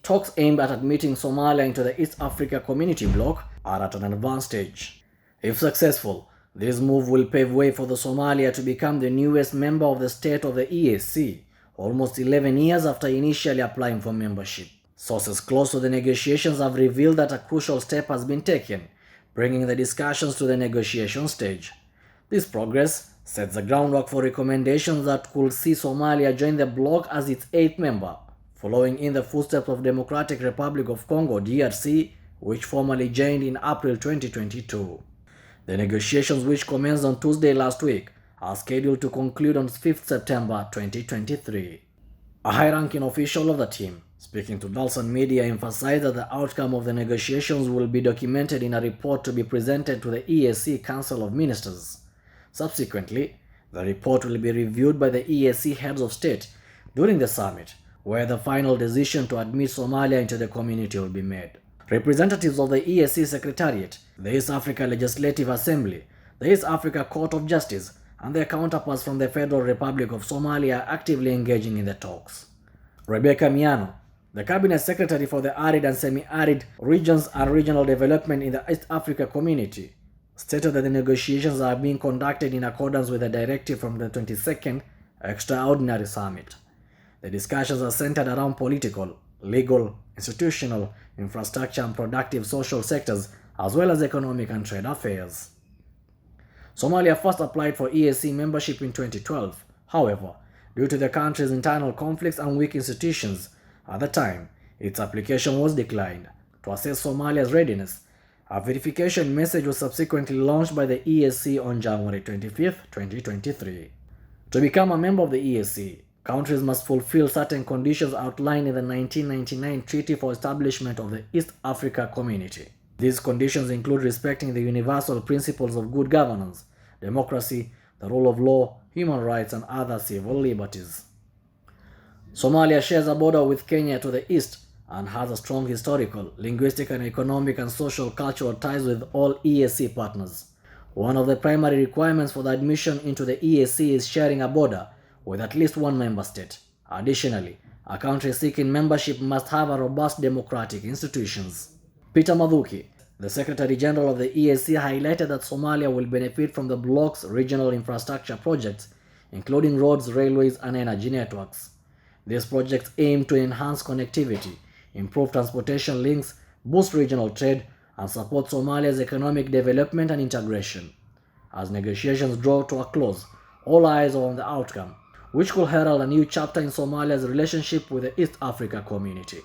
talks aimed at admitting Somalia into the East Africa Community bloc are at an advanced stage. If successful, this move will pave way for the Somalia to become the newest member of the state of the EAC, almost 11 years after initially applying for membership. Sources close to the negotiations have revealed that a crucial step has been taken, bringing the discussions to the negotiation stage. This progress sets the groundwork for recommendations that could see Somalia join the bloc as its 8th member, following in the footsteps of Democratic Republic of Congo (DRC), which formally joined in April 2022. The negotiations, which commenced on Tuesday last week, are scheduled to conclude on 5th September 2023. A high-ranking official of the team, speaking to Dalsan media, emphasized that the outcome of the negotiations will be documented in a report to be presented to the EAC Council of Ministers. Subsequently, the report will be reviewed by the EAC heads of state during the summit, where the final decision to admit Somalia into the community will be made. Representatives of the EAC Secretariat, the East Africa Legislative Assembly, the East Africa Court of Justice, and their counterparts from the Federal Republic of Somalia are actively engaging in the talks. Rebecca Miano, the Cabinet Secretary for the Arid and Semi-Arid Regions and Regional Development in the East Africa Community, stated that the negotiations are being conducted in accordance with the directive from the 22nd Extraordinary Summit. The discussions are centered around political, legal, institutional, infrastructure and productive social sectors, as well as economic and trade affairs. Somalia first applied for EAC membership in 2012. However, due to the country's internal conflicts and weak institutions, at the time, its application was declined. To assess Somalia's readiness, a verification message was subsequently launched by the EAC on January 25, 2023. To become a member of the EAC, countries must fulfill certain conditions outlined in the 1999 Treaty for Establishment of the East Africa Community. These conditions include respecting the universal principles of good governance, democracy, the rule of law, human rights, and other civil liberties. Somalia shares a border with Kenya to the east and has a strong historical, linguistic, and economic and social cultural ties with all EAC partners. One of the primary requirements for the admission into the EAC is sharing a border with at least one member state. Additionally, a country seeking membership must have a robust democratic institutions. Peter Mathuki, the Secretary General of the EAC, highlighted that Somalia will benefit from the bloc's regional infrastructure projects, including roads, railways, and energy networks. These projects aim to enhance connectivity, improve transportation links, boost regional trade, and support Somalia's economic development and integration. As negotiations draw to a close, all eyes are on the outcome, which could herald a new chapter in Somalia's relationship with the East Africa community.